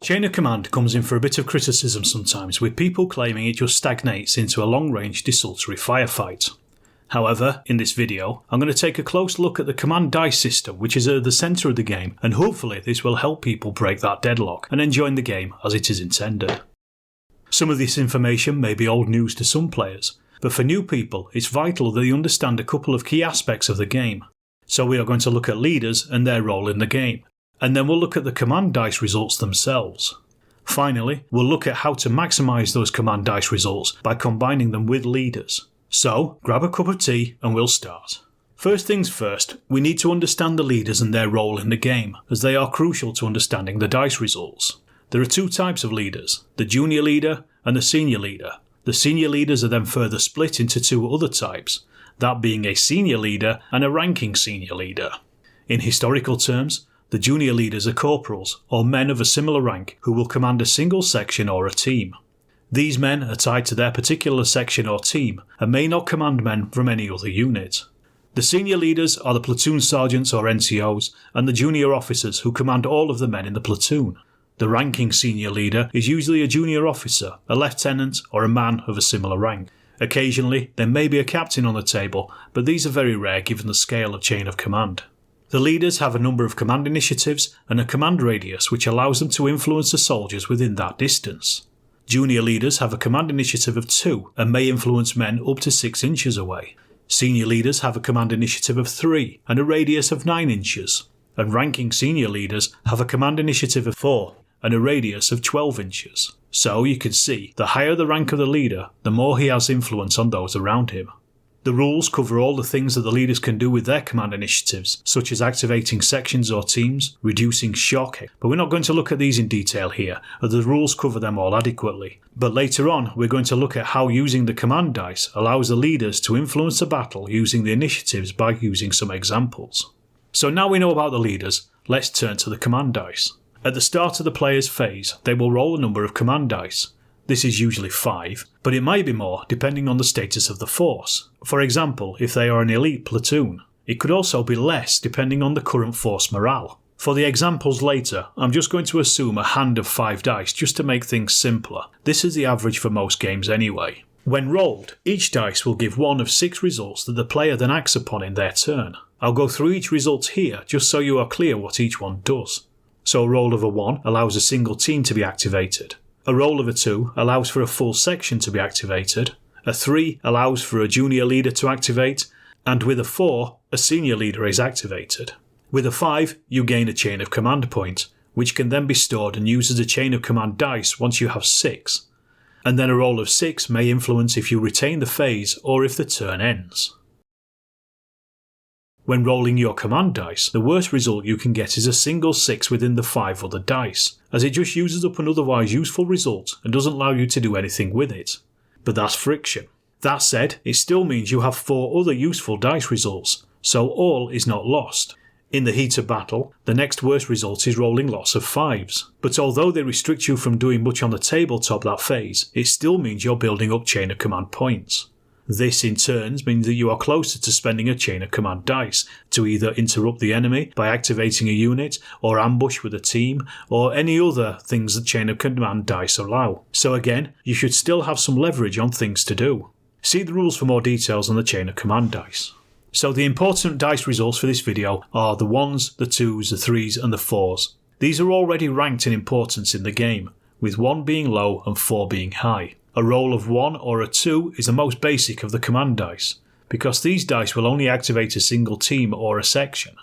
Chain of command comes in for a bit of criticism sometimes, with people claiming it just stagnates into a long-range desultory firefight. However, in this video, I'm going to take a close look at the command dice system, which is at the centre of the game, and hopefully this will help people break that deadlock and enjoy the game as it is intended. Some of this information may be old news to some players, but for new people it's vital that they understand a couple of key aspects of the game. So we are going to look at leaders and their role in the game, and then we'll look at the command dice results themselves. Finally, we'll look at how to maximise those command dice results by combining them with leaders. So, grab a cup of tea and we'll start. First things first, we need to understand the leaders and their role in the game, as they are crucial to understanding the dice results. There are two types of leaders, the junior leader and the senior leader. The senior leaders are then further split into two other types, that being a senior leader and a ranking senior leader. In historical terms, the junior leaders are corporals, or men of a similar rank who will command a single section or a team. These men are tied to their particular section or team and may not command men from any other unit. The senior leaders are the platoon sergeants or NCOs and the junior officers who command all of the men in the platoon. The ranking senior leader is usually a junior officer, a lieutenant or a man of a similar rank. Occasionally there may be a captain on the table, but these are very rare given the scale of chain of command. The leaders have a number of command initiatives and a command radius which allows them to influence the soldiers within that distance. Junior leaders have a command initiative of 2 and may influence men up to 6 inches away. Senior leaders have a command initiative of 3 and a radius of 9 inches. And ranking senior leaders have a command initiative of 4 and a radius of 12 inches. So you can see, the higher the rank of the leader, the more he has influence on those around him. The rules cover all the things that the leaders can do with their command initiatives, such as activating sections or teams, reducing shock, but we're not going to look at these in detail here, as the rules cover them all adequately. But later on, we're going to look at how using the command dice allows the leaders to influence the battle using the initiatives by using some examples. So now we know about the leaders, let's turn to the command dice. At the start of the player's phase, they will roll a number of command dice. This is usually 5, but it might be more depending on the status of the force. For example, if they are an elite platoon. It could also be less depending on the current force morale. For the examples later, I'm just going to assume a hand of 5 dice just to make things simpler. This is the average for most games anyway. When rolled, each dice will give one of 6 results that the player then acts upon in their turn. I'll go through each result here just so you are clear what each one does. So a roll of a 1 allows a single team to be activated. A roll of a 2 allows for a full section to be activated, a 3 allows for a junior leader to activate, and with a 4, a senior leader is activated. With a 5, you gain a chain of command point, which can then be stored and used as a chain of command dice once you have 6. And then a roll of 6 may influence if you retain the phase or if the turn ends. When rolling your command dice, the worst result you can get is a single 6 within the 5 other dice, as it just uses up an otherwise useful result and doesn't allow you to do anything with it. But that's friction. That said, it still means you have 4 other useful dice results, so all is not lost. In the heat of battle, the next worst result is rolling lots of 5s, but although they restrict you from doing much on the tabletop that phase, it still means you're building up chain of command points. This in turn means that you are closer to spending a chain of command dice to either interrupt the enemy by activating a unit, or ambush with a team, or any other things that chain of command dice allow. So again, you should still have some leverage on things to do. See the rules for more details on the chain of command dice. So the important dice results for this video are the 1s, the 2s, the 3s and the 4s. These are already ranked in importance in the game, with 1 being low and 4 being high. A roll of 1 or a 2 is the most basic of the command dice, because these dice will only activate a single team or a section.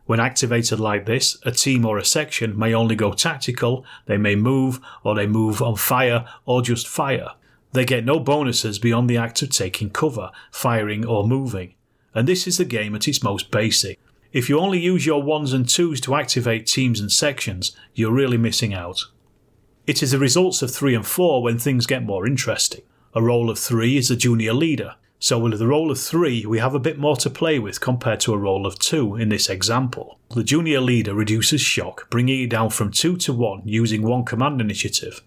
When activated like this, a team or a section may only go tactical, they may move, or they move on fire, or just fire. They get no bonuses beyond the act of taking cover, firing or moving, and this is the game at its most basic. If you only use your 1s and 2s to activate teams and sections, you're really missing out. It is the results of 3 and 4 when things get more interesting. A roll of 3 is a junior leader, so with the roll of 3 we have a bit more to play with compared to a roll of 2 in this example. The junior leader reduces shock, bringing it down from 2 to 1 using 1 command initiative.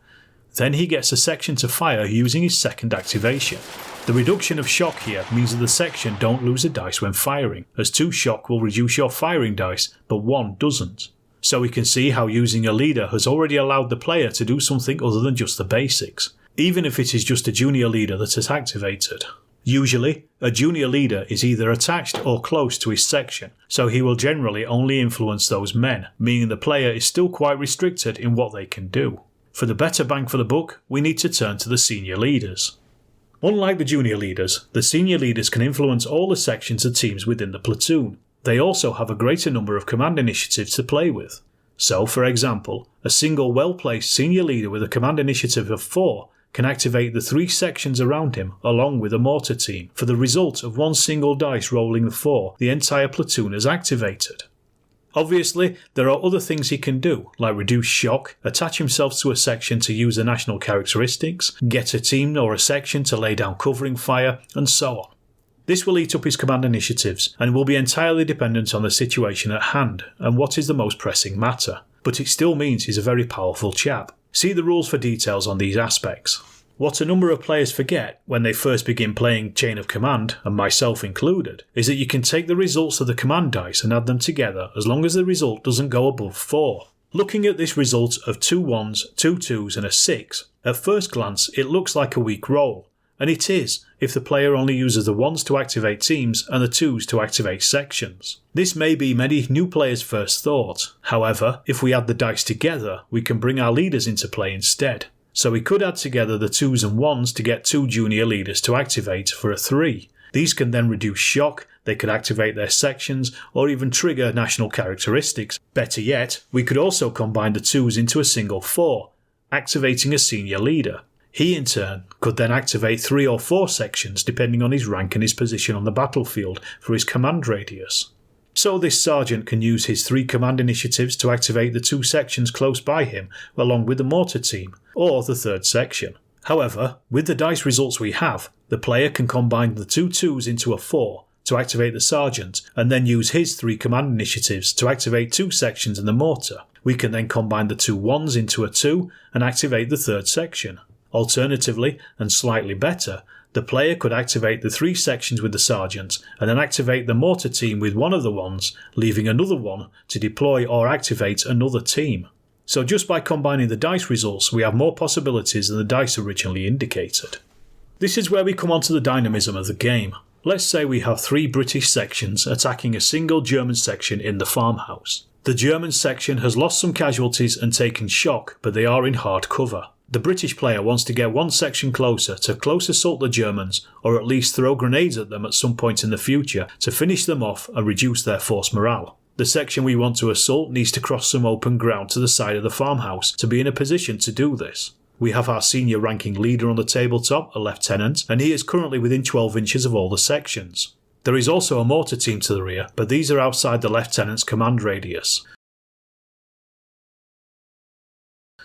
Then he gets a section to fire using his second activation. The reduction of shock here means that the section don't lose a dice when firing, as 2 shock will reduce your firing dice, but 1 doesn't. So we can see how using a leader has already allowed the player to do something other than just the basics, even if it is just a junior leader that is activated. Usually, a junior leader is either attached or close to his section, so he will generally only influence those men, meaning the player is still quite restricted in what they can do. For the better bang for the buck, we need to turn to the senior leaders. Unlike the junior leaders, the senior leaders can influence all the sections and teams within the platoon. They also have a greater number of command initiatives to play with. So, for example, a single well-placed senior leader with a command initiative of 4 can activate the 3 sections around him along with a mortar team. For the result of one single dice rolling the 4, the entire platoon is activated. Obviously, there are other things he can do, like reduce shock, attach himself to a section to use the national characteristics, get a team or a section to lay down covering fire, and so on. This will eat up his command initiatives, and will be entirely dependent on the situation at hand and what is the most pressing matter, but it still means he's a very powerful chap. See the rules for details on these aspects. What a number of players forget when they first begin playing Chain of Command, and myself included, is that you can take the results of the command dice and add them together as long as the result doesn't go above 4. Looking at this result of 2 1s, 2 2s and a 6, at first glance it looks like a weak roll, and it is if the player only uses the 1s to activate teams and the 2s to activate sections. This may be many new players' first thought. However, if we add the dice together, we can bring our leaders into play instead. So we could add together the 2s and 1s to get 2 junior leaders to activate for a 3. These can then reduce shock, they could activate their sections, or even trigger national characteristics. Better yet, we could also combine the 2s into a single 4, activating a senior leader. He in turn could then activate 3 or 4 sections depending on his rank and his position on the battlefield for his command radius. So this sergeant can use his 3 command initiatives to activate the 2 sections close by him along with the mortar team, or the 3rd section. However, with the dice results we have, the player can combine the 2 2s into a 4 to activate the sergeant and then use his 3 command initiatives to activate 2 sections in the mortar. We can then combine the 2 1s into a 2 and activate the 3rd section. Alternatively, and slightly better, the player could activate the 3 sections with the sergeant and then activate the mortar team with one of the 1s, leaving another one to deploy or activate another team. So just by combining the dice results, we have more possibilities than the dice originally indicated. This is where we come onto the dynamism of the game. Let's say we have 3 British sections attacking a single German section in the farmhouse. The German section has lost some casualties and taken shock, but they are in hard cover. The British player wants to get one section closer to close assault the Germans, or at least throw grenades at them at some point in the future to finish them off and reduce their force morale. The section we want to assault needs to cross some open ground to the side of the farmhouse to be in a position to do this. We have our senior ranking leader on the tabletop, a lieutenant, and he is currently within 12 inches of all the sections. There is also a mortar team to the rear, but these are outside the lieutenant's command radius.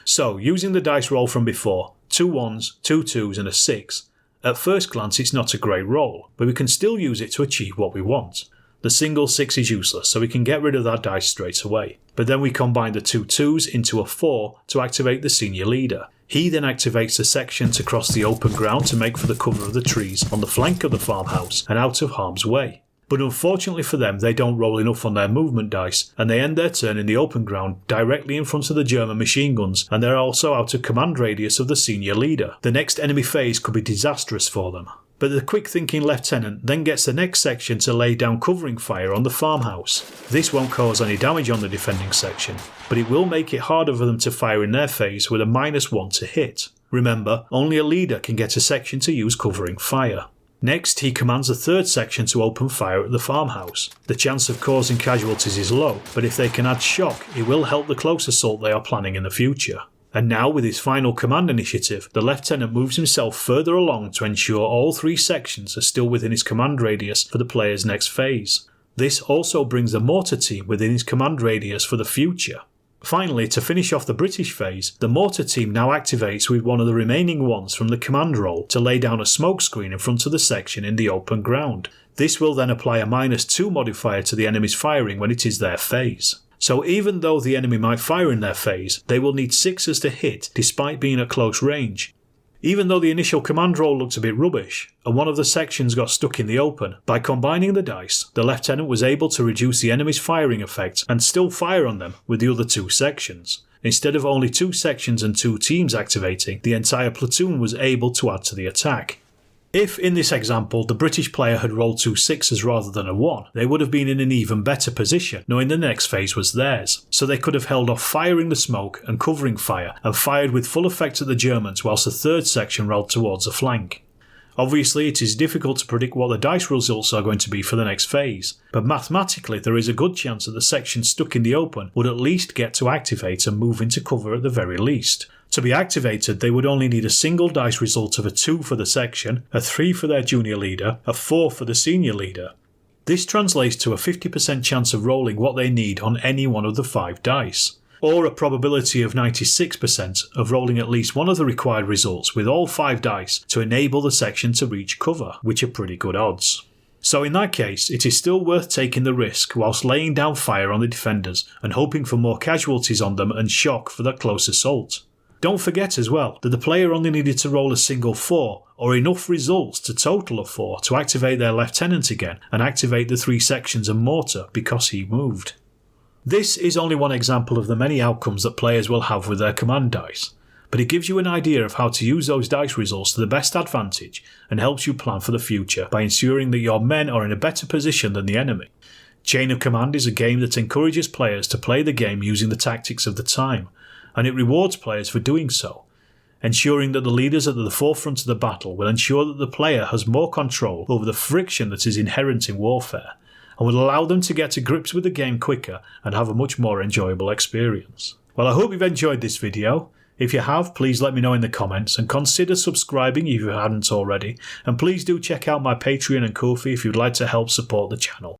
So, using the dice roll from before, 2 1s, 2 2s and a 6, at first glance it's not a great roll, but we can still use it to achieve what we want. The single 6 is useless, so we can get rid of that dice straight away. But then we combine the 2 2s into a 4 to activate the senior leader. He then activates the section to cross the open ground to make for the cover of the trees on the flank of the farmhouse and out of harm's way. But unfortunately for them, they don't roll enough on their movement dice, and they end their turn in the open ground directly in front of the German machine guns, and they're also out of command radius of the senior leader. The next enemy phase could be disastrous for them. But the quick-thinking lieutenant then gets the next section to lay down covering fire on the farmhouse. This won't cause any damage on the defending section, but it will make it harder for them to fire in their phase with a -1 to hit. Remember, only a leader can get a section to use covering fire. Next, he commands a 3rd section to open fire at the farmhouse. The chance of causing casualties is low, but if they can add shock, it will help the close assault they are planning in the future. And now, with his final command initiative, the lieutenant moves himself further along to ensure all 3 sections are still within his command radius for the player's next phase. This also brings the mortar team within his command radius for the future. Finally, to finish off the British phase, the mortar team now activates with one of the remaining ones from the command roll to lay down a smoke screen in front of the section in the open ground. This will then apply a -2 modifier to the enemy's firing when it is their phase. So even though the enemy might fire in their phase, they will need 6s to hit despite being at close range. Even though the initial command roll looked a bit rubbish, and one of the sections got stuck in the open, by combining the dice, the lieutenant was able to reduce the enemy's firing effect and still fire on them with the other 2 sections. Instead of only 2 sections and 2 teams activating, the entire platoon was able to add to the attack. If, in this example, the British player had rolled 2 6s rather than a 1, they would have been in an even better position, knowing the next phase was theirs, so they could have held off firing the smoke and covering fire, and fired with full effect at the Germans whilst the 3rd section rolled towards a flank. Obviously, it is difficult to predict what the dice results are going to be for the next phase, but mathematically there is a good chance that the section stuck in the open would at least get to activate and move into cover at the very least. To be activated, they would only need a single dice result of a 2 for the section, a 3 for their junior leader, a 4 for the senior leader. This translates to a 50% chance of rolling what they need on any one of the 5 dice, or a probability of 96% of rolling at least one of the required results with all 5 dice to enable the section to reach cover, which are pretty good odds. So in that case, it is still worth taking the risk whilst laying down fire on the defenders and hoping for more casualties on them and shock for that close assault. Don't forget as well that the player only needed to roll a single 4 or enough results to total a 4 to activate their lieutenant again and activate the 3 sections and mortar because he moved. This is only one example of the many outcomes that players will have with their command dice, but it gives you an idea of how to use those dice results to the best advantage and helps you plan for the future by ensuring that your men are in a better position than the enemy. Chain of Command is a game that encourages players to play the game using the tactics of the time, and it rewards players for doing so, ensuring that the leaders at the forefront of the battle will ensure that the player has more control over the friction that is inherent in warfare, and will allow them to get to grips with the game quicker and have a much more enjoyable experience. Well, I hope you've enjoyed this video. If you have, please let me know in the comments and consider subscribing if you hadn't already, and please do check out my Patreon and Ko-fi if you'd like to help support the channel.